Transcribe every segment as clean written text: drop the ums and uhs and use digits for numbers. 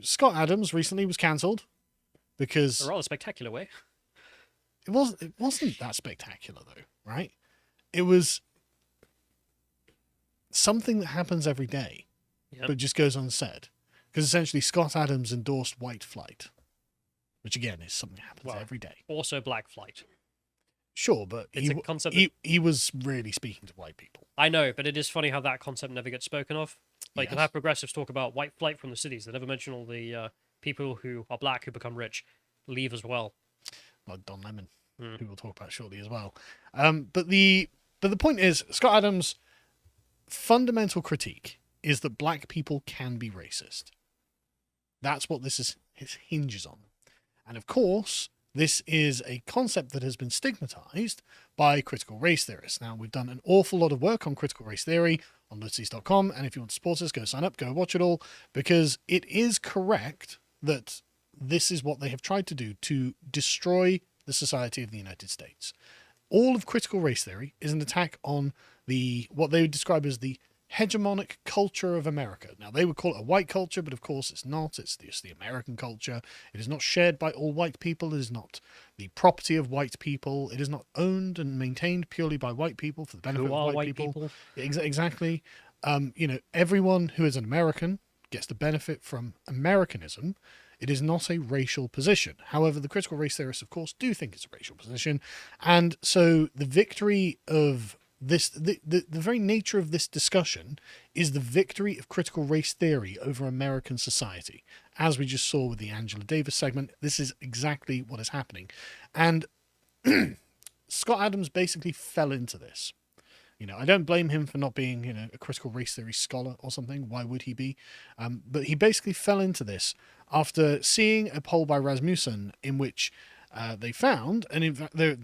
Scott Adams recently was cancelled because A rather spectacular way. it wasn't that spectacular though, right? It was something that happens every day, but just goes unsaid. Because essentially Scott Adams endorsed white flight, which again is something that happens every day. Also black flight. Sure, but It's a concept he was really speaking to white people. I know, but it is funny how that concept never gets spoken of. Like, you'll have progressives talk about white flight from the cities. They never mention all the people who are black who become rich leave as well. Like Don Lemon, who we'll talk about shortly as well. But the point is, Scott Adams' fundamental critique is that black people can be racist. That's what this hinges on. And of course, this is a concept that has been stigmatized by critical race theorists. Now, we've done an awful lot of work on critical race theory on Lotus.com, and if you want to support us, go sign up, go watch it all, because it is correct that this is what they have tried to do to destroy the society of the United States. All of critical race theory is an attack on what they would describe as the hegemonic culture of America. Now, they would call it a white culture, but of course it's not. It's just the American culture. It is not shared by all white people. It is not the property of white people. It is not owned and maintained purely by white people for the benefit of white people. Exactly. Everyone who is an American gets the benefit from Americanism. It is not a racial position. However, the critical race theorists, of course, do think it's a racial position. And so the victory of this, the very nature of this discussion is the victory of critical race theory over American society. As we just saw with the Angela Davis segment, this is exactly what is happening. And Scott Adams basically fell into this. I don't blame him for not being, a critical race theory scholar or something. Why would he be? But he basically fell into this after seeing a poll by Rasmussen in which they found, and in fact, there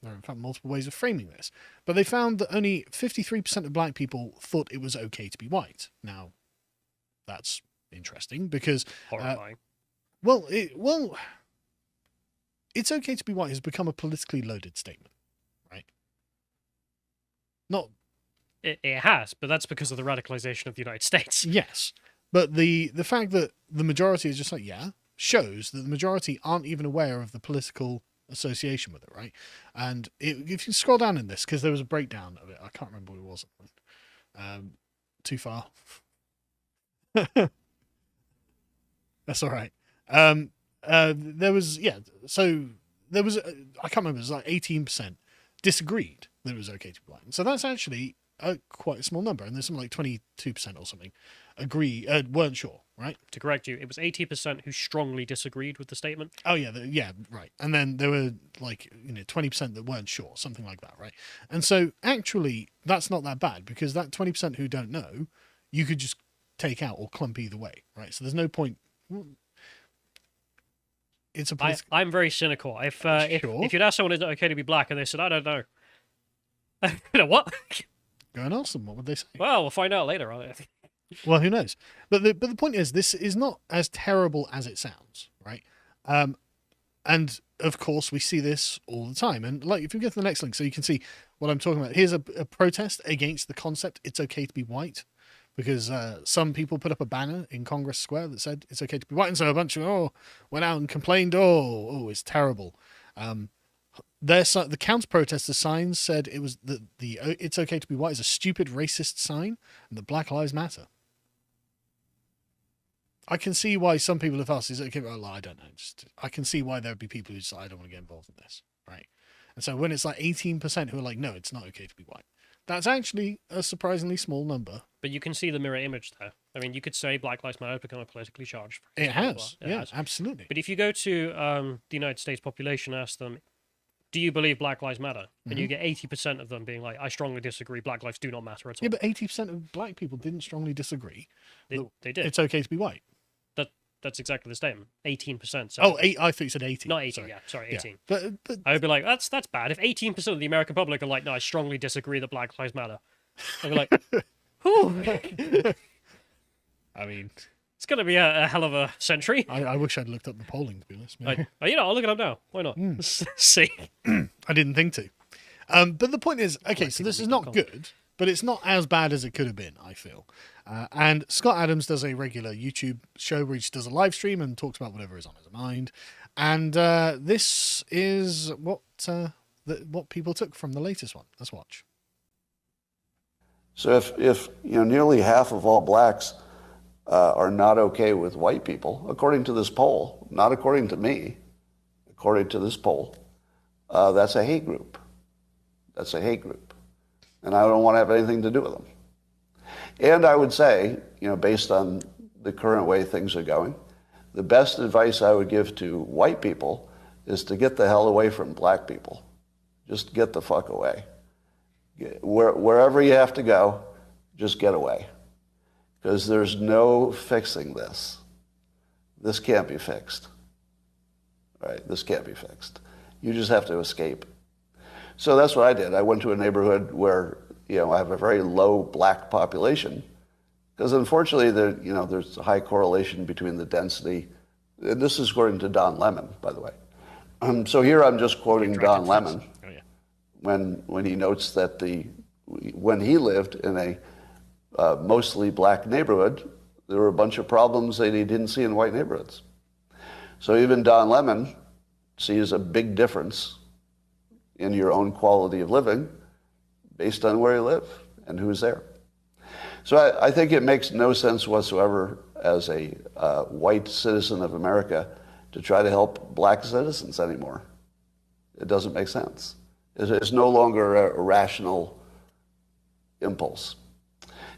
are in fact multiple ways of framing this, but they found that only 53% of black people thought it was okay to be white. Now, that's interesting because Horrifying. It's okay to be white has become a politically loaded statement, right? Not. It has, but that's because of the radicalization of the United States. Yes, but the fact that the majority is just like, shows that the majority aren't even aware of the political association with it, right? And if you scroll down in this, because there was a breakdown of it, I can't remember what it was. Too far. That's all right. There was, so there was, I can't remember, it was like 18% disagreed that it was okay to be white. So that's actually quite a small number, and there's something like 22% or something weren't sure, right? To correct you, it was 80% who strongly disagreed with the statement. Oh yeah, right. And then there were 20% that weren't sure, something like that, right? And so actually that's not that bad, because that 20% who don't know, you could just take out or clump either way, right? So there's no point. It's a I'm very cynical. If you'd ask someone, is it okay to be black, and they said, I don't know. What? Go and ask them. What would they say? Well, we'll find out later. Well, who knows? But the point is, this is not as terrible as it sounds, right? And of course, we see this all the time. And if you get to the next link, so you can see what I'm talking about. Here's a protest against the concept "it's okay to be white," because some people put up a banner in Congress Square that said it's okay to be white, and so a bunch of went out and complained. Oh, it's terrible. The counter-protester signs said it was the "it's okay to be white" is a stupid racist sign, and that Black Lives Matter. I can see why some people have asked, is it okay? Well, I don't know. I can see why there'd be people who say, I don't want to get involved in this, right? And so when it's like 18% who are like, no, it's not okay to be white, that's actually a surprisingly small number. But you can see the mirror image there. I mean, you could say Black Lives Matter has become a politically charged. It has, absolutely. But if you go to the United States population and ask them, do you believe Black Lives Matter? And you get 80% of them being like, I strongly disagree, Black lives do not matter at all. Yeah, but 80% of black people didn't strongly disagree. They did. It's okay to be white. That's exactly the statement. 18%. So I thought you said 18. Not 18, sorry, 18. Yeah. But I would be like, that's bad. If 18% of the American public are like, no, I strongly disagree that Black lives matter, I'd be like, whew. I mean, it's going to be a hell of a century. I wish I'd looked up the polling, to be honest. I'll look it up now. Why not? See. I didn't think to. But the point is, okay, so this is not good, but it's not as bad as it could have been, I feel. And Scott Adams does a regular YouTube show where he just does a live stream and talks about whatever is on his mind. And this is what people took from the latest one. Let's watch. So if nearly half of all blacks are not okay with white people, according to this poll, not according to me, according to this poll, that's a hate group. That's a hate group. And I don't want to have anything to do with them. And I would say, based on the current way things are going, the best advice I would give to white people is to get the hell away from black people. Just get the fuck away. Wherever you have to go, just get away. Because there's no fixing this. This can't be fixed. Right? This can't be fixed. You just have to escape. So that's what I did. I went to a neighborhood where, I have a very low black population. Because unfortunately, there's a high correlation between the density. And this is according to Don Lemon, by the way. So here I'm just quoting Don Lemon when he notes that when he lived in a mostly black neighborhood, there were a bunch of problems that he didn't see in white neighborhoods. So even Don Lemon sees a big difference in your own quality of living based on where you live and who's there. So I think it makes no sense whatsoever as a white citizen of America to try to help black citizens anymore. It doesn't make sense. It's no longer a rational impulse.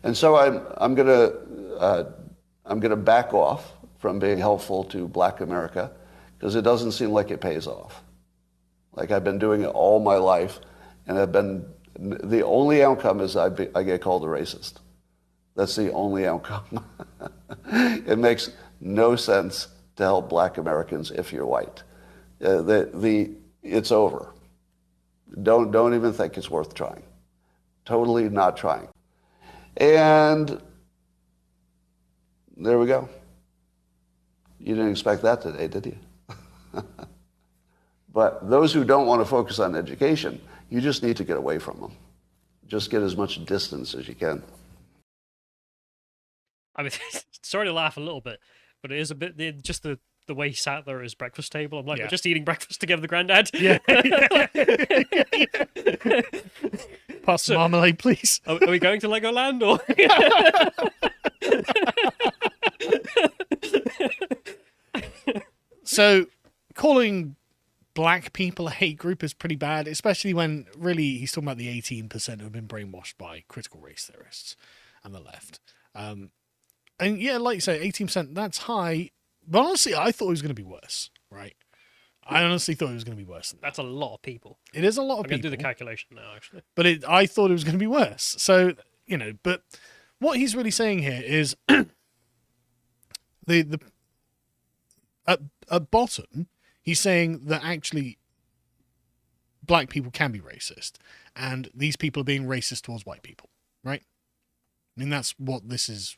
And so I'm gonna back off from being helpful to black America because it doesn't seem like it pays off. Like I've been doing it all my life, and the only outcome is I get called a racist. That's the only outcome. It makes no sense to help black Americans if you're white. It's over. Don't even think it's worth trying. Totally not trying. And there we go. You didn't expect that today, did you? But those who don't want to focus on education, you just need to get away from them. Just get as much distance as you can. I mean, sorry to laugh a little bit, but it is a bit just the way he sat there at his breakfast table. I'm like, we're just eating breakfast together, Grandad. Yeah. Pass some marmalade, please. Are we going to Legoland or? So, calling black people a hate group is pretty bad, especially when really he's talking about the 18% who have been brainwashed by critical race theorists and the left. And yeah, like you say, 18%, that's high. But honestly, I thought it was going to be worse, right? I honestly thought it was going to be worse than that. That's a lot of people. It is a lot of people. I'm going to do the calculation now, actually. But I thought it was going to be worse. So, but what he's really saying here is at bottom, he's saying that actually black people can be racist, and these people are being racist towards white people, right? I mean, that's what this is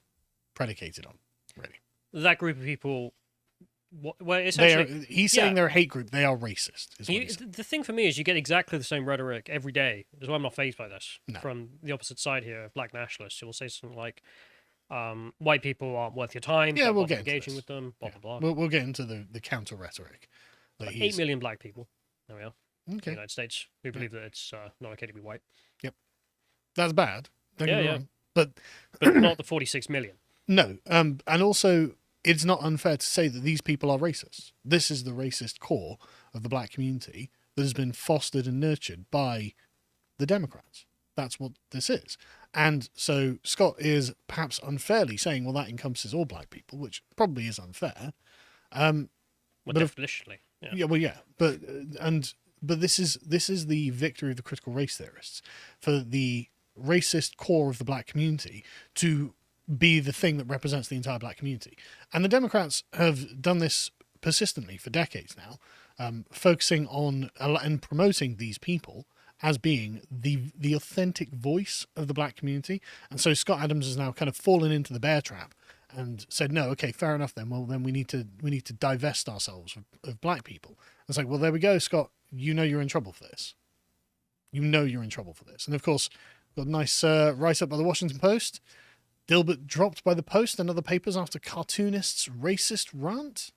predicated on, really. That group of people, well, essentially, he's saying they're a hate group. They are racist. The thing for me is you get exactly the same rhetoric every day. That's why I'm not fazed by this. No. From the opposite side here, black nationalists who will say something like, white people aren't worth your time. Yeah, we'll get engaging into this. with them. Blah blah blah. We'll get into the counter rhetoric. 8 million black people. There we are. Okay. In the United States who believe that it's not okay to be white. Yep. That's bad. Don't get me wrong. But not the 46 million. No. And also, it's not unfair to say that these people are racist. This is the racist core of the black community that has been fostered and nurtured by the Democrats. That's what this is. And so Scott is perhaps unfairly saying, well, that encompasses all black people, which probably is unfair. Well, definitionally. Yeah. Yeah, well, yeah. But this is the victory of the critical race theorists for the racist core of the black community to be the thing that represents the entire black community. And the Democrats have done this persistently for decades now, focusing on and promoting these people as being the authentic voice of the black community. And so Scott Adams has now kind of fallen into the bear trap and said, no, okay, fair enough then. Well, then we need to divest ourselves of black people. It's like, well, there we go, Scott. You know you're in trouble for this. You know you're in trouble for this. And of course, Got a nice write-up by the Washington Post. Dilbert dropped by the Post and other papers after cartoonist's racist rant.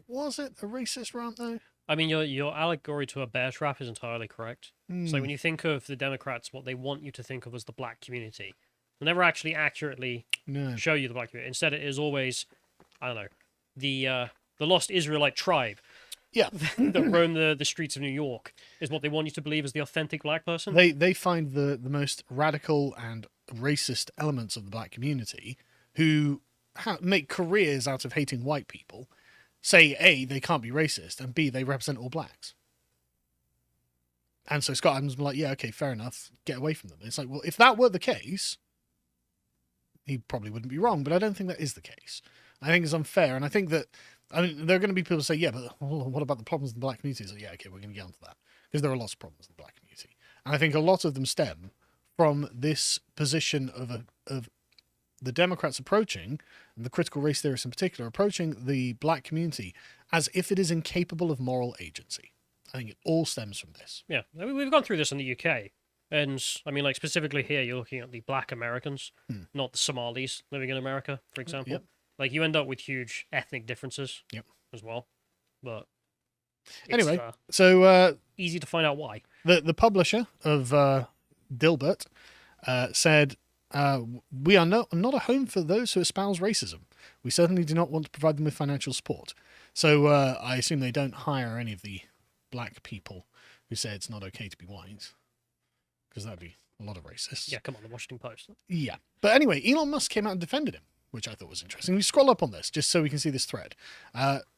Was it a racist rant, though? I mean, your allegory to a bear trap is entirely correct. So Hmm. when you think of the Democrats, what they want you to think of as the black community, they never actually accurately No. show you the black community. Instead, it is always, I don't know, the lost Israelite tribe Yeah. that roam the streets of New York is what they want you to believe is the authentic black person. They find the most radical and racist elements of the black community who make careers out of hating white people, say A, they can't be racist, and B, they represent all blacks. And so Scott Adams was like, yeah, okay, fair enough, get away from them. It's like, well, if that were the case, he probably wouldn't be wrong, but I don't think that is the case. I think it's unfair, and I think that, I mean, there are going to be people who say, yeah, but what about the problems in the black community? It's like, yeah, okay, we're going to get onto that, because there are lots of problems in the black community. And I think a lot of them stem from this position of the Democrats approaching, and the critical race theorists in particular, approaching the black community as if it is incapable of moral agency. I think it all stems from this. Yeah, I mean, we've gone through this in the UK, and I mean, like specifically here, you're looking at the black Americans, not the Somalis living in America, for example. Yep. Like you end up with huge ethnic differences. Yep. As well, but it's, Anyway, so easy to find out why. the publisher of Dilbert said, we are not a home for those who espouse racism. We certainly do not want to provide them with financial support. So I assume they don't hire any of the black people who say it's not okay to be white, because that'd be a lot of racists. Yeah, come on, the Washington Post. Yeah. But anyway, Elon Musk came out and defended him, which I thought was interesting. We scroll up on this just so we can see this thread.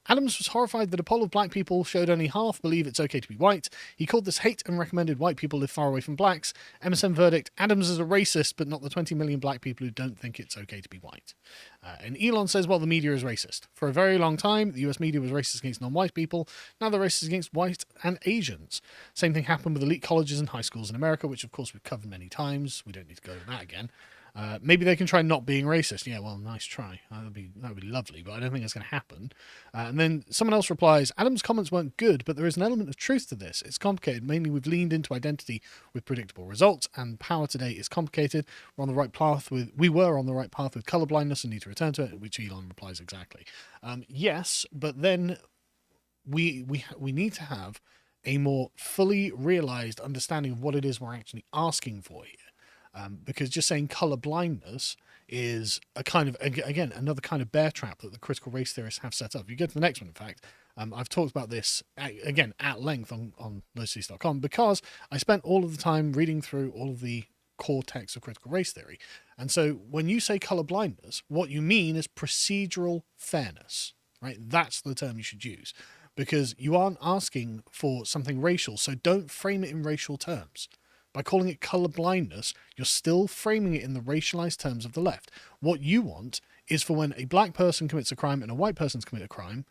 Adams was horrified that a poll of black people showed only half believe it's okay to be white. He called this hate and recommended white people live far away from blacks. MSN verdict, Adams is a racist, but not the 20 million black people who don't think it's okay to be white. And Elon says, well, the media is racist. For a very long time, the US media was racist against non-white people. Now they're racist against white and Asians. Same thing happened with elite colleges and high schools in America, which of course we've covered many times. We don't need to go over that again. Maybe they can try not being racist. Yeah, well, nice try. That would be lovely, but I don't think it's going to happen. And then someone else replies, Adam's comments weren't good, but there is an element of truth to this. It's complicated. Mainly we've leaned into identity with predictable results, and power today is complicated. We were on the right path with colorblindness and need to return to it, which Elon replies exactly. Yes, but then we need to have a more fully realized understanding of what it is we're actually asking for here. Because just saying colour blindness is a kind of, again, another kind of bear trap that the critical race theorists have set up. If you go to the next one, in fact, I've talked about this, again, at length on lotus.com, because I spent all of the time reading through all of the core texts of critical race theory. And so when you say colour blindness, what you mean is procedural fairness, right? That's the term you should use, because you aren't asking for something racial, so don't frame it in racial terms. By calling it colour blindness, you're still framing it in the racialized terms of the left. What you want is for when a black person commits a crime and a white person's commit a crime,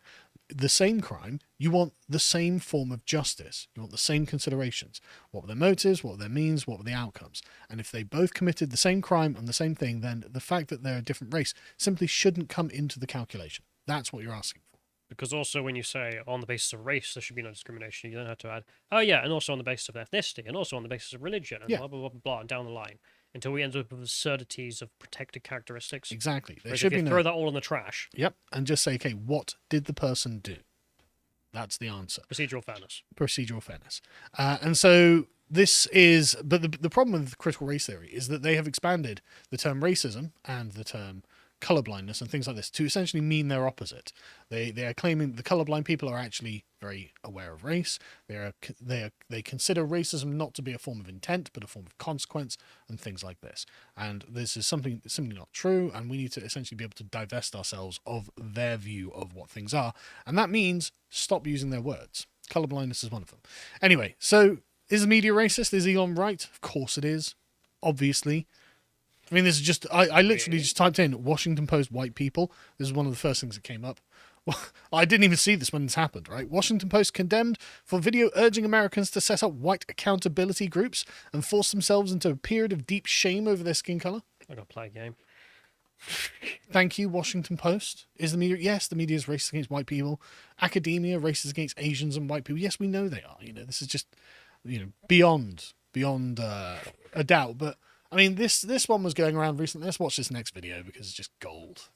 the same crime, you want the same form of justice. You want the same considerations. What were their motives? What were their means? What were the outcomes? And if they both committed the same crime and the same thing, then the fact that they're a different race simply shouldn't come into the calculation. That's what you're asking for. Because also when you say on the basis of race there should be no discrimination, you don't have to add, oh yeah, and also on the basis of ethnicity, and also on the basis of religion, and blah, blah, blah, blah, and down the line, until we end up with absurdities of protected characteristics. Exactly. There Whereas should if you be throw that all in the trash. Yep, and just say, okay, what did the person do? That's the answer. Procedural fairness. Procedural fairness. And so this is, but the problem with critical race theory is that they have expanded the term racism and the term colorblindness and things like this to essentially mean their opposite. They are claiming the colorblind people are actually very aware of race. They consider racism not to be a form of intent but a form of consequence and things like this. And this is something simply not true, and we need to essentially be able to divest ourselves of their view of what things are, and that means stop using their words. Colorblindness is one of them. Anyway, so is the media racist? Is Elon right? Of course it is. Obviously. I mean, this is just, I literally just typed in Washington Post white people. This is one of the first things that came up. Well, I didn't even see this when this happened, right? Washington Post condemned for video urging Americans to set up white accountability groups and force themselves into a period of deep shame over their skin color. I gotta play a game. Thank you, Washington Post. Is the media? Yes, the media is racist against white people. Academia racist against Asians and white people. Yes, we know they are. You know, this is just, beyond beyond a doubt. But I mean, this one was going around recently. Let's watch this next video because it's just gold.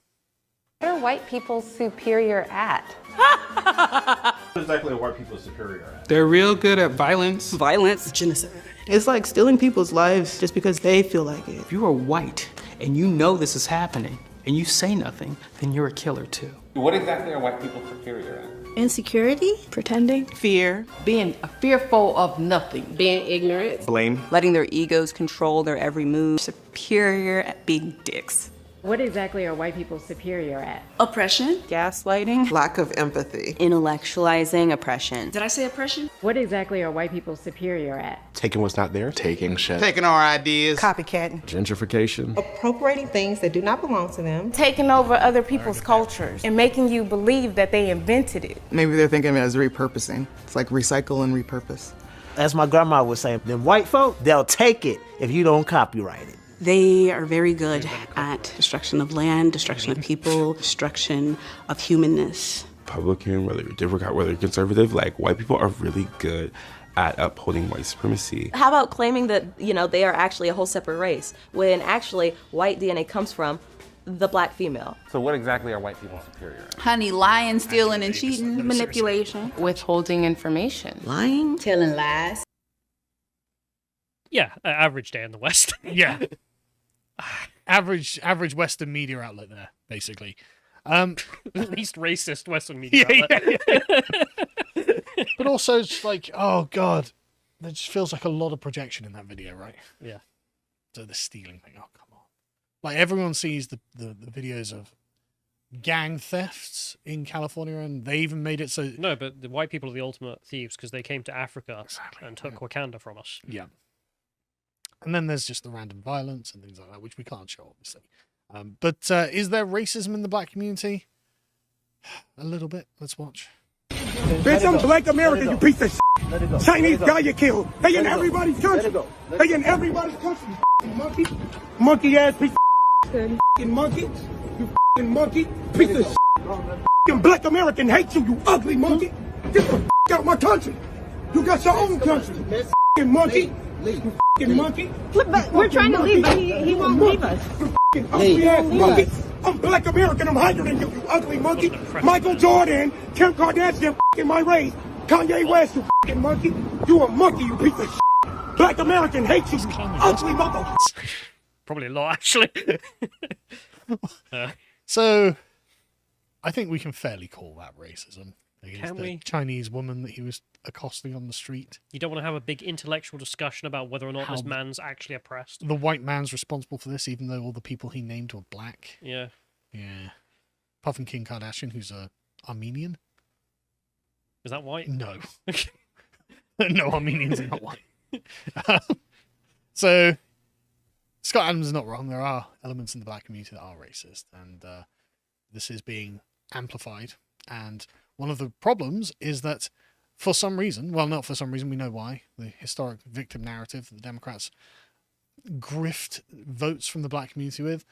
What are white people superior at? What exactly are white people superior at? They're real good at violence. Violence. Genocide. It's like stealing people's lives just because they feel like it. If you are white and you know this is happening and you say nothing, then you're a killer too. What exactly are white people superior at? Insecurity, pretending, Fear. Being fearful of nothing. Being ignorant. Blame. Letting their egos control their every move. Superior at being dicks. What exactly are white people superior at? oppression, Gaslighting. Lack of empathy. Intellectualizing oppression. did I say oppression? What exactly are white people superior at? Taking what's not there. Taking shit. Taking our ideas. Copycatting. Gentrification. Appropriating things that do not belong to them. Taking over other people's cultures and making you believe that they invented it. Maybe they're thinking of it as repurposing. It's like recycle and repurpose. As my grandma would say, them white folk, they'll take it if you don't copyright it. They are very good at destruction of land, destruction of people, destruction of humanness. Republican, whether you're Democrat, whether you're conservative, like white people are really good at upholding white supremacy. How about claiming that, you know, they are actually a whole separate race, when actually white DNA comes from the black female? So what exactly are white people superior at? Honey, lying, stealing, and cheating, manipulation. Withholding information. Lying, telling lies. Yeah, average day in the West. Yeah. Average Western media outlet there, basically. Least racist Western media Yeah, outlet. yeah. But also, it's like, oh god, there just feels like a lot of projection in that video, right? Yeah. So the stealing thing, oh come on! Like everyone sees the videos of gang thefts in California, and they even made it so. No, but the white people are the ultimate thieves because they came to Africa Exactly, and took yeah. Wakanda from us. Yeah. And then there's just the random violence and things like that, which we can't show, obviously. But is there racism in the black community? A little bit. Let's watch. Bitch, I'm black American, you piece of shit. Chinese guy you killed. They in everybody's country. They in everybody's country, you monkey. Monkey ass piece of shit. You monkey. You monkey. Piece of shit. Black American hate you, you ugly monkey. Get the out of my country. You got your own country. Monkey. You monkey. But we're trying to leave, but he won't leave us. Ugly ass monkey. I'm black American, I'm higher than you, you ugly monkey. Michael Jordan, Kim Kardashian, in my race. Kanye West, you monkey. You a monkey, you piece of shit. Black American hates you, you ugly mother. Probably a lot, actually. So, I think we can fairly call that racism against Can the we? Chinese woman that he was accosting on the street. You don't want to have a big intellectual discussion about whether or not this man's actually oppressed. The white man's responsible for this, even though all the people he named were black. Yeah. Yeah. Apart from Kim Kardashian, who's Armenian. Is that white? No. No, Armenians are not white. So, Scott Adams is not wrong. There are elements in the black community that are racist, and this is being amplified. And one of the problems is that for some reason, well, not for some reason, we know why, the historic victim narrative that the Democrats grift votes from the black community with,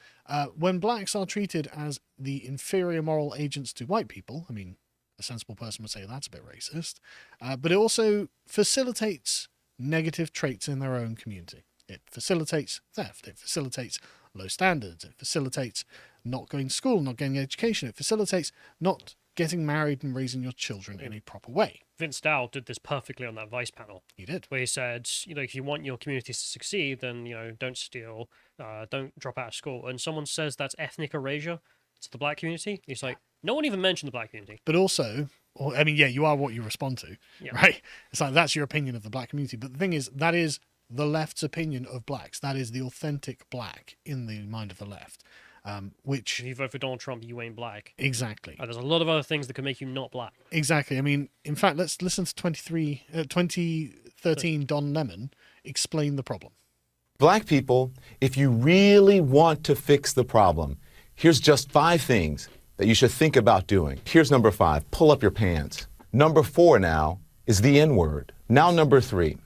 when blacks are treated as the inferior moral agents to white people, I mean, a sensible person would say that's a bit racist, but it also facilitates negative traits in their own community. It facilitates theft, it facilitates low standards, it facilitates not going to school, not getting education, it facilitates not getting married and raising your children in a proper way. Vince Dow did this perfectly on that Vice panel. He did. Where he said, you know, if you want your communities to succeed, then, you know, don't steal, don't drop out of school. And someone says that's ethnic erasure to the black community. He's like, no one even mentioned the black community. But also, I mean, yeah, you are what you respond to, right? It's like, that's your opinion of the black community. But the thing is, that is the left's opinion of blacks. That is the authentic black in the mind of the left. Which if you vote for Donald Trump, you ain't black. Exactly. There's a lot of other things that could make you not black. Exactly. I mean, in fact, let's listen to 2013 Don Lemon explain the problem. Black people, if you really want to fix the problem, here's just 5 things that you should think about doing. Here's number 5, pull up your pants. Number 4 now is the N-word. Now number 3,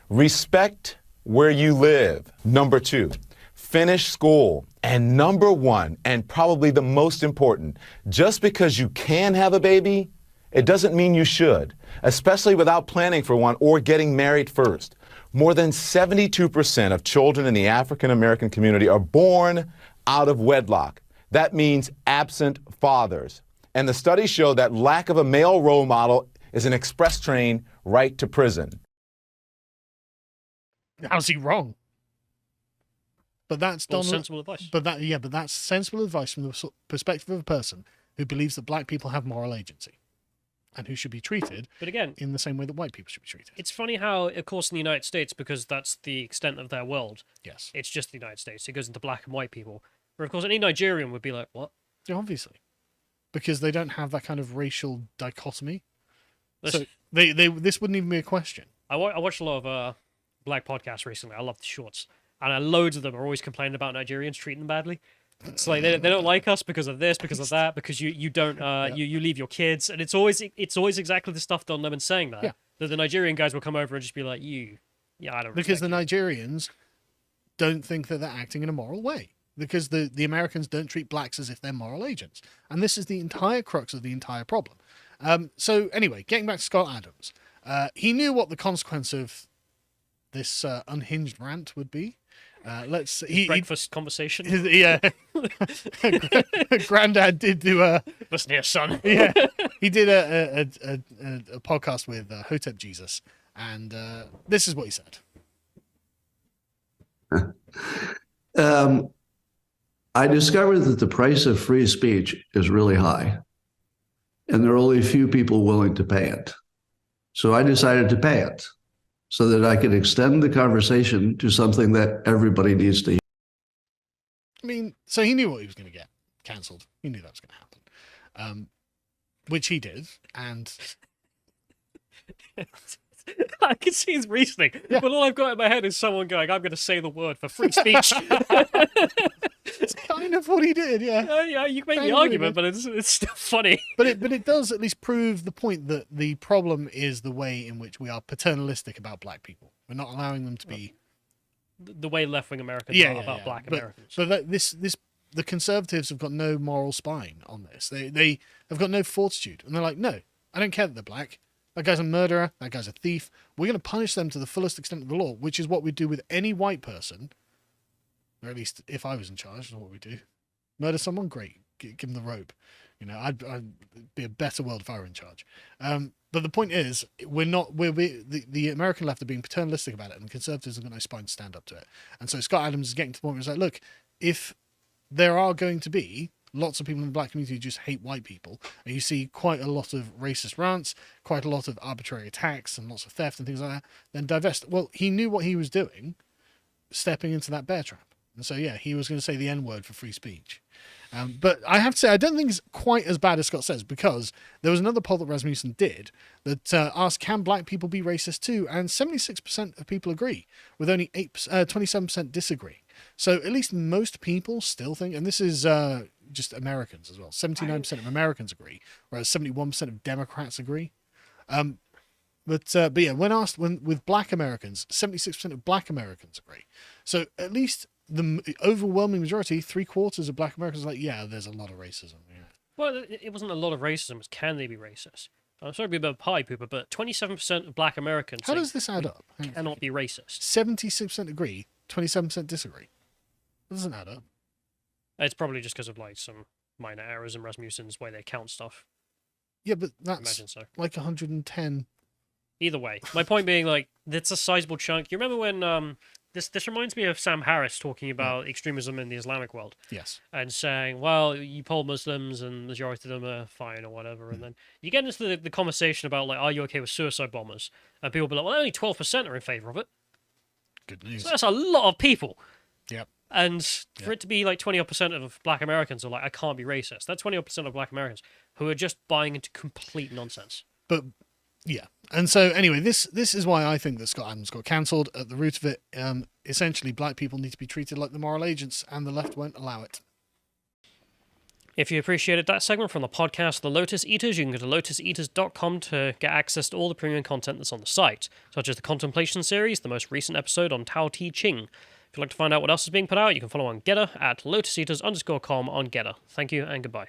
respect where you live. Number 2, finish school. And number 1, and probably the most important, just because you can have a baby, it doesn't mean you should, especially without planning for one or getting married first. More than 72% of children in the African American community are born out of wedlock. That means absent fathers. And the studies show that lack of a male role model is an express train right to prison. How's he wrong? But that's sensible advice. But that's sensible advice from the perspective of a person who believes that black people have moral agency and who should be treated But again, in the same way that white people should be treated. it's funny how, of course, in the United States, because that's the extent of their world, Yes. it's just the United States. It goes into black and white people. Where, of course, any Nigerian would be like, what? Yeah, obviously. Because they don't have that kind of racial dichotomy. This- So this wouldn't even be a question. I watched a lot of black podcasts recently. I love the shorts. And loads of them are always complaining about Nigerians treating them badly. It's like they don't like us because of this, because of that, because you don't you leave your kids, and it's always exactly the stuff Don Lemon's saying there. Yeah. That the Nigerian guys will come over and just be like, I don't Because the respect you." Nigerians don't think that they're acting in a moral way. Because the Americans don't treat blacks as if they're moral agents. And this is the entire crux of the entire problem. So anyway, getting back to Scott Adams. He knew what the consequence of this unhinged rant would be. Breakfast conversation. Yeah. Granddad did do a... Listen here, son. Yeah. He did a podcast with Hotep Jesus. And this is what he said. I discovered that the price of free speech is really high, and there are only a few people willing to pay it. So I decided to pay it so that I could extend the conversation to something that everybody needs to hear. I mean, so he knew what he was going to get cancelled. He knew that was going to happen, which he did. And I can see his reasoning, but all I've got in my head is someone going, I'm going to say the word for free speech. It's kind of what he did, yeah. Yeah, you can make the argument, but it's still funny. But it does at least prove the point that the problem is the way in which we are paternalistic about black people. We're not allowing them to be... The way left-wing Americans are about black Americans. But the conservatives have got no moral spine on this. They have got no fortitude. And they're like, no, I don't care that they're black. That guy's a murderer. That guy's a thief. We're going to punish them to the fullest extent of the law, which is what we'd do with any white person. Or at least if I was in charge, that's what we do. Murder someone, great. Give them the rope. You know, I'd be a better world if I were in charge. But the point is, the American left are being paternalistic about it, and the conservatives have got no spine to stand up to it. And so Scott Adams is getting to the point where he's like, look, if there are going to be lots of people in the black community who just hate white people, and you see quite a lot of racist rants, quite a lot of arbitrary attacks, and lots of theft and things like that, then divest. Well, he knew what he was doing, stepping into that bear trap. And so, yeah, he was going to say the N-word for free speech. But I have to say, I don't think it's quite as bad as Scott says, because there was another poll that Rasmussen did that asked, can black people be racist too? And 76% of people agree, with only 27% disagree. So at least most people still think, and this is just Americans as well, 79% of Americans agree, whereas 71% of Democrats agree. But yeah, when asked with black Americans, 76% of black Americans agree. So at least the overwhelming majority, 3/4 of black Americans are like, yeah, there's a lot of racism. Yeah. Well, it wasn't a lot of racism. It was, can they be racist? I'm sorry to be a bit of a party pooper, but 27% of black Americans How does this add up? cannot be racist. 76% agree, 27% disagree. That doesn't add up. It's probably just because of like some minor errors in Rasmussen's way they count stuff. Yeah, but I that's imagine so. like 110. Either way, my point being, like, that's a sizable chunk. You remember when this reminds me of Sam Harris talking about extremism in the Islamic world. Yes. And saying, well, you poll Muslims and the majority of them are fine or whatever. And then you get into the conversation about, like, are you okay with suicide bombers? And people be like, well, only 12% are in favor of it. Good news. So that's a lot of people. Yep. And for it to be like 20% of black Americans are like, I can't be racist. That's 20% of black Americans who are just buying into complete nonsense. But yeah, and so anyway, this is why I think that Scott Adams got cancelled. At the root of it, essentially, black people need to be treated like the moral agents, and the left won't allow it. If you appreciated that segment from the podcast The Lotus Eaters, you can go to lotuseaters.com to get access to all the premium content that's on the site, such as the Contemplation series, the most recent episode on Tao Te Ching. If you'd like to find out what else is being put out, you can follow on Getter at lotuseaters_com on Getter. Thank you and goodbye.